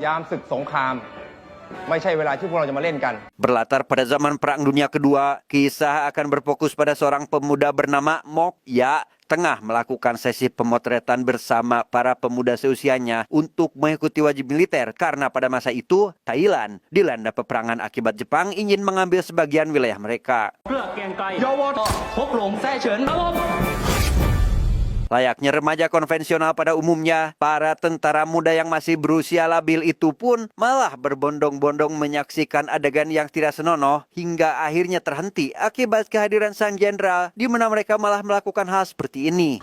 ยามศึกสงครามไม่ใช่เวลาที่พวกเราจะมาเล่นกัน Berlatar pada zaman Perang Dunia Kedua, kisah akan berfokus pada seorang pemuda bernama Mok Ya tengah melakukan sesi pemotretan bersama para pemuda seusianya untuk mengikuti wajib militer karena pada masa itu Thailand dilanda peperangan akibat Jepang ingin mengambil sebagian wilayah mereka. Layaknya remaja konvensional pada umumnya, para tentara muda yang masih berusia labil itu pun malah berbondong-bondong menyaksikan adegan yang tidak senonoh hingga akhirnya terhenti akibat kehadiran sang jenderal di mana mereka malah melakukan hal seperti ini.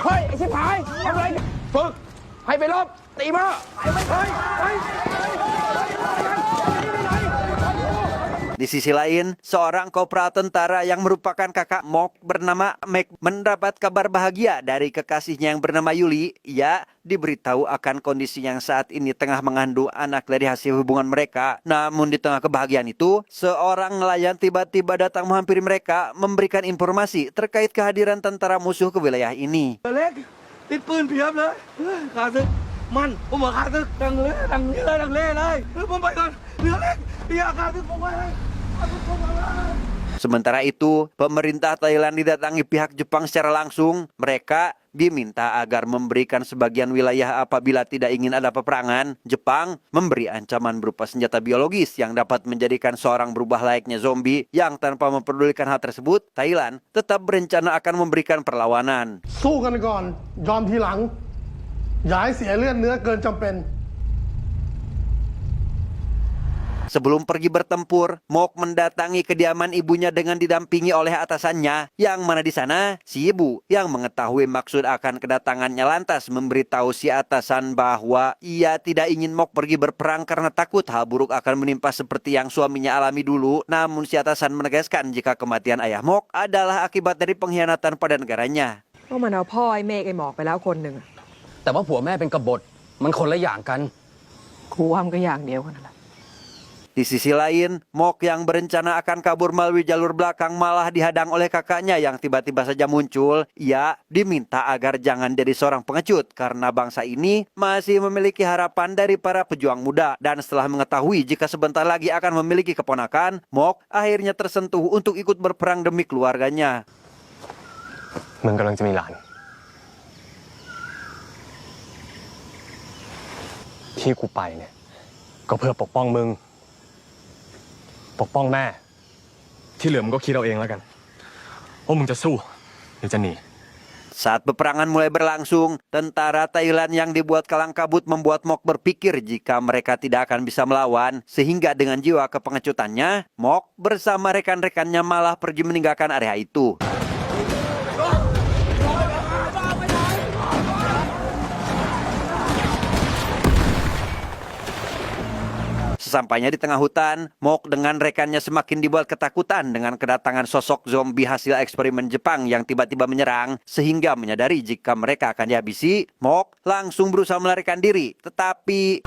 Hei, ไอ้ชิบหายทำอะไรฝึกให้ไปรบตีมาเฮ้ย Di sisi lain, seorang kopral tentara yang merupakan kakak Mok bernama Mek mendapat kabar bahagia dari kekasihnya yang bernama Yuli. Ia diberitahu akan kondisi yang saat ini tengah mengandung anak dari hasil hubungan mereka. Namun di tengah kebahagiaan itu, seorang nelayan tiba-tiba datang menghampiri mereka memberikan informasi terkait kehadiran tentara musuh ke wilayah ini. ติดปืนเพียบเลยขาศึกมันผมบอกขาศึกดังเลยดังนี้เลยดังเล่เลยผมไปก่อนเรือเล็กเรือขาศึกผมไปเลย Sementara itu, pemerintah Thailand didatangi pihak Jepang secara langsung. Mereka diminta agar memberikan sebagian wilayah apabila tidak ingin ada peperangan. Jepang memberi ancaman berupa senjata biologis yang dapat menjadikan seorang berubah layaknya zombie yang tanpa memperdulikan hal tersebut, Thailand tetap berencana akan memberikan perlawanan. สู้กันก่อนยอมทีหลังอย่าให้เสียเลือดเนื้อเกินจำเป็น Sebelum pergi bertempur, Mok mendatangi kediaman ibunya dengan didampingi oleh atasannya, yang mana di sana si ibu yang mengetahui maksud akan kedatangannya lantas memberitahu si atasan bahwa ia tidak ingin Mok pergi berperang karena takut hal buruk akan menimpa seperti yang suaminya alami dulu. Namun si atasan menegaskan jika kematian ayah Mok adalah akibat dari pengkhianatan pada negaranya. ก็มันเอาพ่อไอ้เมฆไอ้หมอกไปแล้วคนหนึ่ง แต่ว่าผัวแม่เป็นกบฏมันคนละอย่างกัน กูว่ามันก็อย่างเดียวกันนั่นแหละ Di sisi lain, Mok yang berencana akan kabur melalui jalur belakang malah dihadang oleh kakaknya yang tiba-tiba saja muncul. Ia diminta agar jangan jadi seorang pengecut karena bangsa ini masih memiliki harapan dari para pejuang muda. Dan setelah mengetahui jika sebentar lagi akan memiliki keponakan, Mok akhirnya tersentuh untuk ikut berperang demi keluarganya. มึงกำลังจะมีหลานที่กูไปเนี่ยก็เพื่อปกป้องมึงปกป้องแม่ที่เหลือมึงก็คิดเอาเองแล้วกันว่ามึงจะสู้หรือจะหนี Saat peperangan mulai berlangsung, tentara Thailand yang dibuat kalang kabut membuat Mok berpikir jika mereka tidak akan bisa melawan, sehingga dengan jiwa kepengecutannya, Mok bersama rekan-rekannya malah pergi meninggalkan area itu. Sesampainya di tengah hutan, Mok dengan rekannya semakin dibuat ketakutan dengan kedatangan sosok zombie hasil eksperimen Jepang yang tiba-tiba menyerang. Sehingga menyadari jika mereka akan dihabisi, Mok langsung berusaha melarikan diri. Tetapi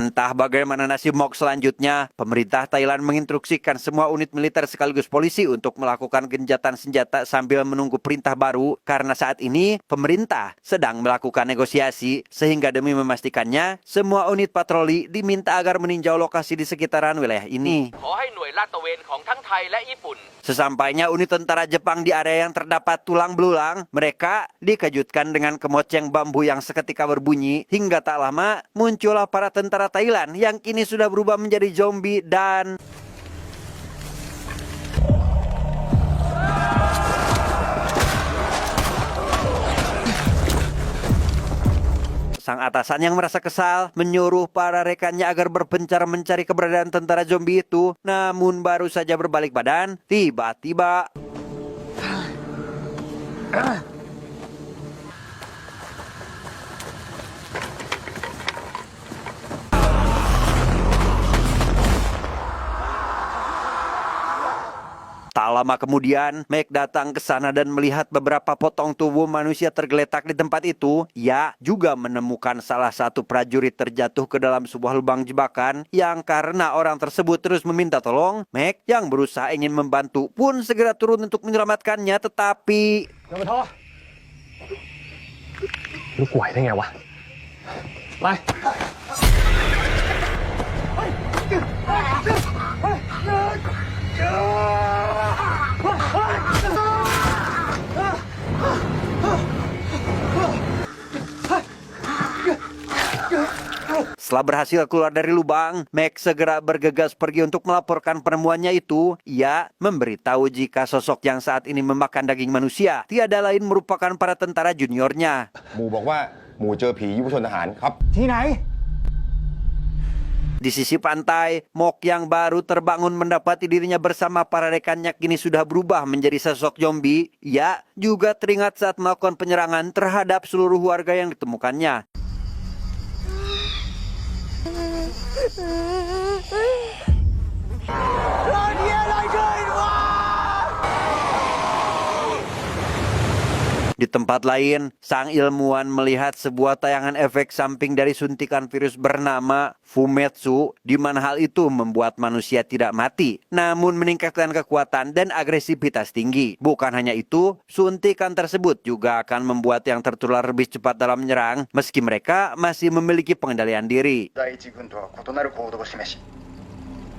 entah bagaimana nasib Mok selanjutnya, pemerintah Thailand menginstruksikan semua unit militer sekaligus polisi untuk melakukan gencatan senjata sambil menunggu perintah baru karena saat ini pemerintah sedang melakukan negosiasi sehingga demi memastikannya semua unit patroli diminta agar meninjau lokasi di sekitaran wilayah ini. Sesampainya unit tentara Jepang di area yang terdapat tulang belulang, mereka dikejutkan dengan kemoceng bambu yang seketika berbunyi hingga tak lama muncullah para tentara Thailand yang kini sudah berubah menjadi zombie dan sang atasan yang merasa kesal menyuruh para rekannya agar berpencar mencari keberadaan tentara zombie itu. Namun baru saja berbalik badan, tiba-tiba tak Tak lama kemudian, Meg datang ke sana dan melihat beberapa potong tubuh manusia tergeletak di tempat itu. Ia juga menemukan salah satu prajurit terjatuh ke dalam sebuah lubang jebakan yang karena orang tersebut terus meminta tolong, Meg yang berusaha ingin membantu pun segera turun untuk menyelamatkannya, tetapi ลูกไหวได้ไงวะ ไป Setelah berhasil keluar dari lubang, Meg segera bergegas pergi untuk melaporkan penemuannya itu. Ia memberitahu jika sosok yang saat ini memakan daging manusia tiada lain merupakan para tentara juniornya. หมู่บอกว่าหมู่เจอผียุวชนทหารครับ Di sisi pantai, Mok yang baru terbangun mendapati dirinya bersama para rekannya kini sudah berubah menjadi sosok zombie. Ia juga teringat saat melakukan penyerangan terhadap seluruh warga yang ditemukannya. Di tempat lain, sang ilmuwan melihat sebuah tayangan efek samping dari suntikan virus bernama Fumetsu, di mana hal itu membuat manusia tidak mati, namun meningkatkan kekuatan dan agresivitas tinggi. Bukan hanya itu, suntikan tersebut juga akan membuat yang tertular lebih cepat dalam menyerang, meski mereka masih memiliki pengendalian diri. 第一軍とは異なる行動を示し、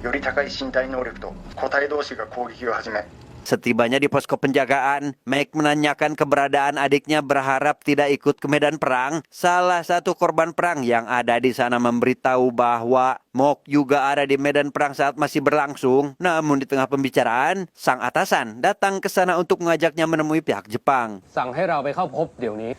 より高い身体能力と個体同士が攻撃を始め、 Setibanya di posko penjagaan, Meg menanyakan keberadaan adiknya berharap tidak ikut ke medan perang. Salah satu korban perang yang ada di sana memberitahu bahwa Mok juga ada di medan perang saat masih berlangsung. Namun di tengah pembicaraan, sang atasan datang ke sana untuk mengajaknya menemui pihak Jepang. สั่งให้เราไปเข้าพบเดี๋ยวนี้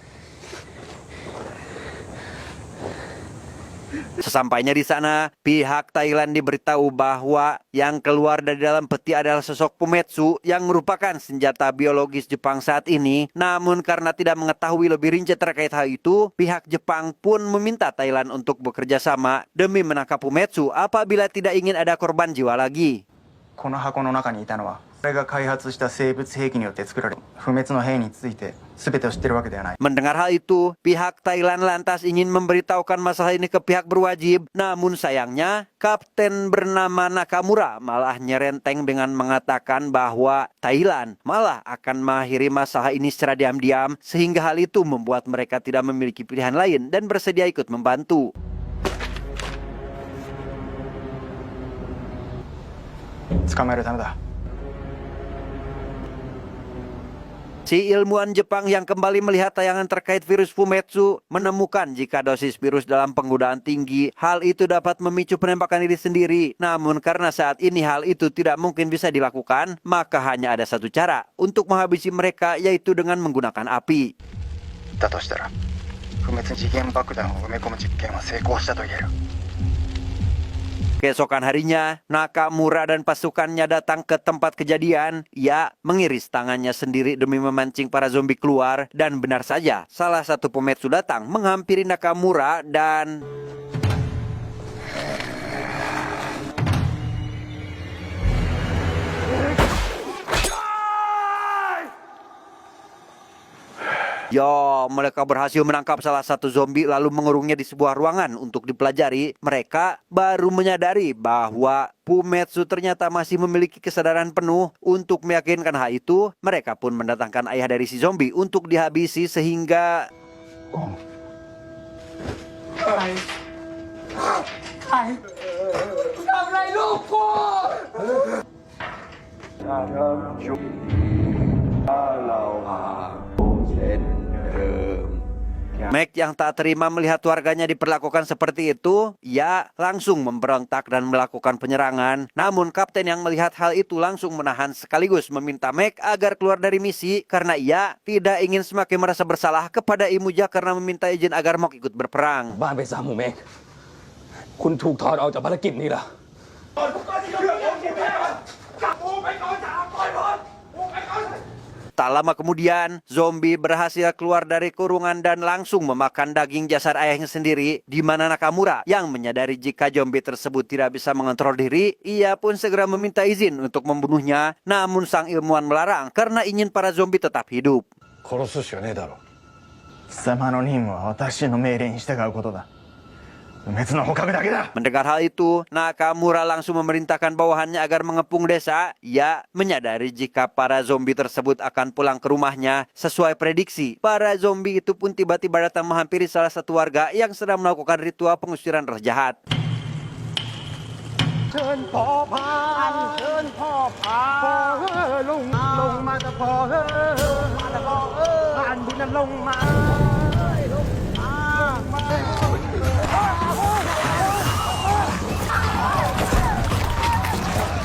Sesampainya di sana, pihak Thailand diberitahu bahwa yang keluar dari dalam peti adalah sosok Fumetsu yang merupakan senjata biologis Jepang saat ini. Namun karena tidak mengetahui lebih rinci terkait hal itu, pihak Jepang pun meminta Thailand untuk bekerja sama demi menangkap Fumetsu apabila tidak ingin ada korban jiwa lagi. この箱の中にいたのは、俺が開発した生物兵器によって作られ、不滅の兵について全てを知ってるわけではない。 Mendengar hal itu, pihak Thailand lantas ingin memberitahukan masalah ini ke pihak berwajib. Namun sayangnya, kapten bernama Nakamura malah nyerenteng dengan mengatakan bahwa Thailand malah akan mengakhiri masalah ini secara diam-diam, sehingga hal itu membuat mereka tidak memiliki pilihan lain dan bersedia ikut membantu. Si ilmuwan Jepang yang kembali melihat tayangan terkait virus Fumetsu menemukan jika dosis virus dalam penggunaan tinggi, hal itu dapat memicu penembakan diri sendiri. Namun karena saat ini hal itu tidak mungkin bisa dilakukan, maka hanya ada satu cara untuk menghabisi mereka, yaitu dengan menggunakan api. だとしたら、不滅次元爆弾を埋め込む実験は成功したと言える。 Keesokan harinya, Nakamura dan pasukannya datang ke tempat kejadian. Ia mengiris tangannya sendiri demi memancing para zombie keluar. Dan benar saja, salah satu Fumetsu datang menghampiri Nakamura dan... mereka berhasil menangkap salah satu zombie lalu mengurungnya di sebuah ruangan untuk dipelajari. Mereka baru menyadari bahwa Fumetsu ternyata masih memiliki kesadaran penuh. Untuk meyakinkan hal itu, mereka pun mendatangkan ayah dari si zombie untuk dihabisi sehingga... Meg yang tak terima melihat warganya diperlakukan seperti itu, ia langsung memberontak dan melakukan penyerangan. Namun kapten yang melihat hal itu langsung menahan sekaligus meminta Meg agar keluar dari misi karena ia tidak ingin semakin merasa bersalah kepada Imuja karena meminta izin agar Mok ikut berperang. บ้านไปซะหมู่เมฆคุณถูกถอดออกจากภารกิจนี้ล่ะ Tak Tak lama kemudian, zombie berhasil keluar dari kurungan dan langsung memakan daging jasad ayahnya sendiri, di mana Nakamura yang menyadari jika zombie tersebut tidak bisa mengontrol diri, ia pun segera meminta izin untuk membunuhnya, namun sang ilmuwan melarang karena ingin para zombie tetap hidup. 貴様の任務は私の命令に従うことだ。不滅の捕獲だけだ。 Mendengar hal itu, Nakamura langsung memerintahkan bawahannya agar mengepung desa. Ia menyadari jika para zombie tersebut akan pulang ke rumahnya. Sesuai prediksi, para zombie itu pun tiba-tiba datang menghampiri salah satu warga yang sedang melakukan ritual pengusiran roh jahat.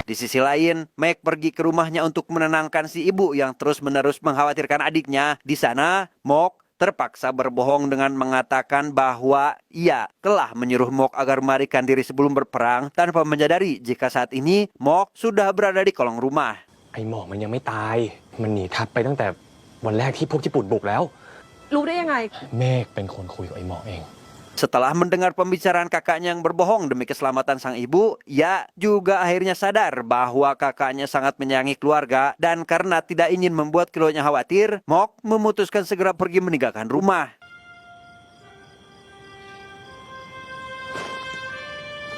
Di sisi lain, Meg pergi ke rumahnya untuk menenangkan si ibu yang terus-menerus mengkhawatirkan adiknya. Di sana, Mok terpaksa berbohong dengan mengatakan bahwa ia telah menyuruh Mok agar melarikan diri sebelum berperang tanpa menyadari jika saat ini Mok sudah berada di kolong rumah. ไอ้หมอกมันยังไม่ตาย มันหนีทัพไปตั้งแต่วันแรกที่พวกญี่ปุ่นบุกแล้ว รู้ได้ยังไง เมฆเป็นคนคุยกับไอ้หมอกเอง Setelah mendengar pembicaraan kakaknya yang berbohong demi keselamatan sang ibu, ia juga akhirnya sadar bahwa kakaknya sangat menyayangi keluarga dan karena tidak ingin membuat keduanya khawatir, Mok memutuskan segera pergi meninggalkan rumah.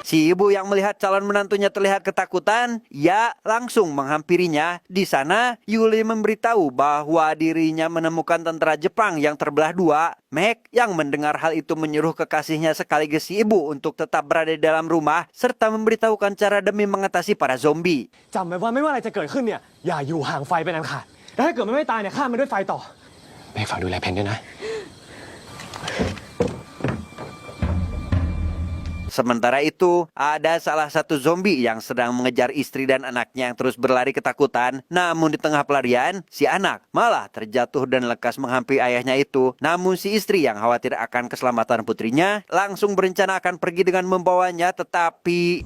Si ibu yang melihat calon menantunya terlihat ketakutan, ia langsung menghampirinya. Di sana, Yuli memberitahu bahwa dirinya menemukan tentara Jepang yang terbelah dua. Meg yang mendengar hal itu menyuruh kekasihnya sekaligus si ibu untuk tetap berada di dalam rumah, serta memberitahukan cara demi mengatasi para zombie. จำไว้ว่าไม่ว่าอะไรจะเกิดขึ้นเนี่ยอย่าอยู่ห่างไฟเป็นอันขาดแล้วถ้าเกิดมันไม่ตายเนี่ยฆ่ามันด้วยไฟต่อเมฆฝากดูแลเพนด้วยนะ Sementara itu, ada salah satu zombie yang sedang mengejar istri dan anaknya yang terus berlari ketakutan. Namun di tengah pelarian, si anak malah terjatuh dan lekas menghampiri ayahnya itu. Namun si istri yang khawatir akan keselamatan putrinya langsung berencana akan pergi dengan membawanya, tetapi...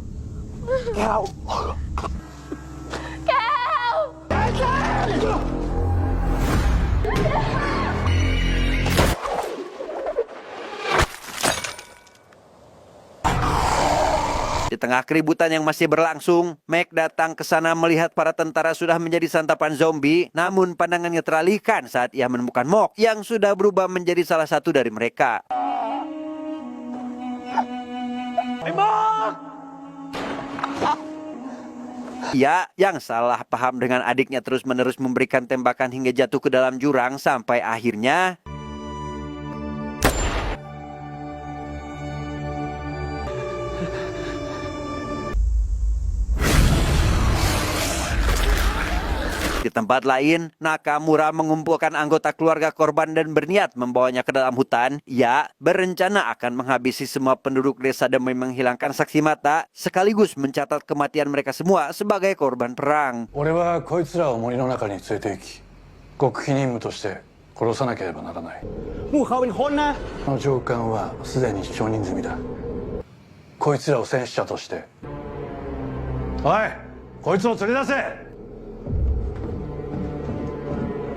Di tengah keributan yang masih berlangsung, Meg datang ke sana melihat para tentara sudah menjadi santapan zombie. Namun pandangannya teralihkan saat ia menemukan Mok yang sudah berubah menjadi salah satu dari mereka. Ia yang salah paham dengan adiknya terus-menerus memberikan tembakan hingga jatuh ke dalam jurang sampai akhirnya... Di tempat lain, Nakamura mengumpulkan anggota keluarga korban dan berniat membawanya ke dalam hutan. Ia berencana akan menghabisi semua penduduk desa demi menghilangkan saksi mata, sekaligus mencatat kematian mereka semua sebagai korban perang. 俺はこいつらを森の中に連れて行き、極秘任務として殺さなければならない。もうเขาเป็นคนนะ この上官はすでに承認済みだ。こいつらを戦死者として。おい、こいつを連れ出せ。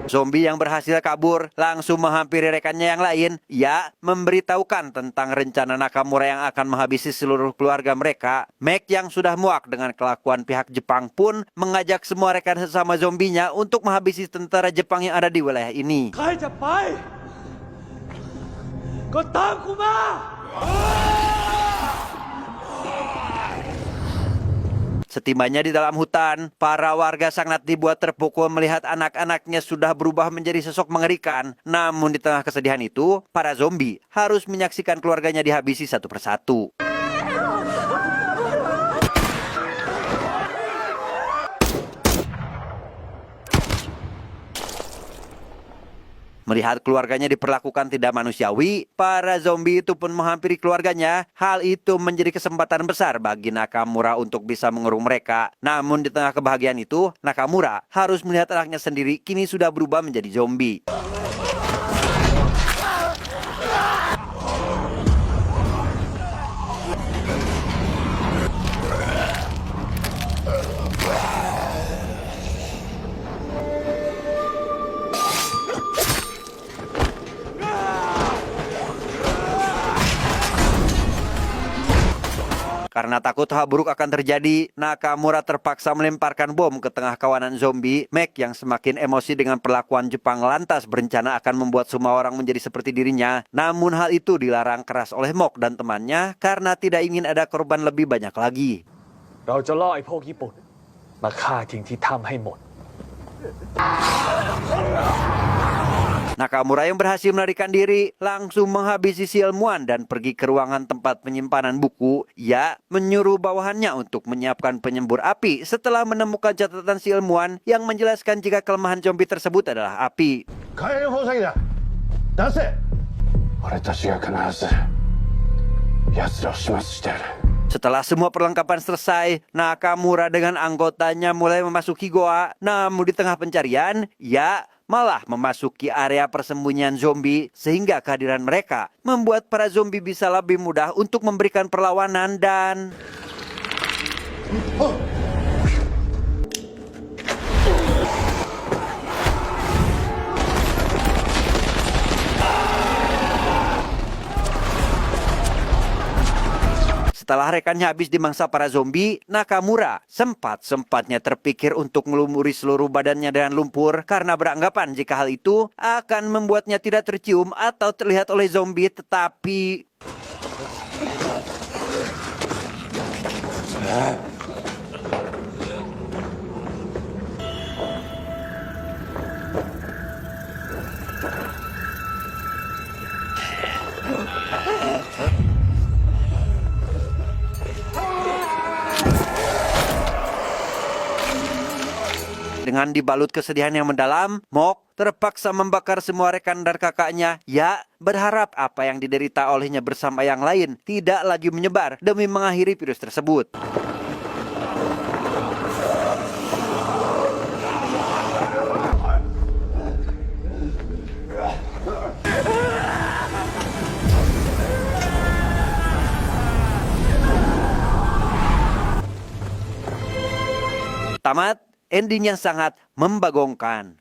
Zombie yang berhasil kabur langsung menghampiri rekannya yang lain. Ia memberitahukan tentang rencana Nakamura yang akan menghabisi seluruh keluarga mereka. Meg yang sudah muak dengan kelakuan pihak Jepang pun mengajak semua rekan sesama zombinya untuk menghabisi tentara Jepang yang ada di wilayah ini. ใครจะไปก็ตามกูมา Setibanya di dalam hutan, para warga sangat dibuat terpukul melihat anak-anaknya sudah berubah menjadi sosok mengerikan. Namun di tengah kesedihan itu, para zombie harus menyaksikan keluarganya dihabisi satu persatu. Melihat keluarganya diperlakukan tidak manusiawi, para zombie itu pun menghampiri keluarganya. Hal itu menjadi kesempatan besar bagi Nakamura untuk bisa mengurung mereka. Namun di tengah kebahagiaan itu, Nakamura harus melihat anaknya sendiri kini sudah berubah menjadi zombie. Karena takut hal buruk akan terjadi, Nakamura terpaksa melemparkan bom ke tengah kawanan zombie. Mac yang semakin emosi dengan perlakuan Jepang lantas berencana akan membuat semua orang menjadi seperti dirinya. Namun hal itu dilarang keras oleh Mok dan temannya karena tidak ingin ada korban lebih banyak lagi. เราจะล่อไอ้พวกญี่ปุ่นมาฆ่าทิ้งที่ถ้ำให้หมด Nakamura yang berhasil melarikan diri langsung menghabisi si ilmuwan dan pergi ke ruangan tempat penyimpanan buku. Ia menyuruh bawahannya untuk menyiapkan penyembur api setelah menemukan catatan si ilmuwan yang menjelaskan jika kelemahan zombie tersebut adalah api. 火炎放射器だ出せ俺たちが必ず奴らを始末してやる Setelah semua perlengkapan selesai, Nakamura dengan anggotanya mulai memasuki goa. Namun di tengah pencarian, ia malah memasuki area persembunyian zombie sehingga kehadiran mereka membuat para zombie bisa lebih mudah untuk memberikan perlawanan dan... Setelah rekannya habis dimangsa para zombie, Nakamura sempat-sempatnya terpikir untuk melumuri seluruh badannya dengan lumpur karena beranggapan jika hal itu akan membuatnya tidak tercium atau terlihat oleh zombie, tetapi... Dengan dibalut kesedihan yang mendalam, Mok terpaksa membakar semua rekan dan kakaknya. Ya, berharap apa yang diderita olehnya bersama yang lain tidak lagi menyebar demi mengakhiri virus tersebut. Tamat. Endingnya sangat membagongkan.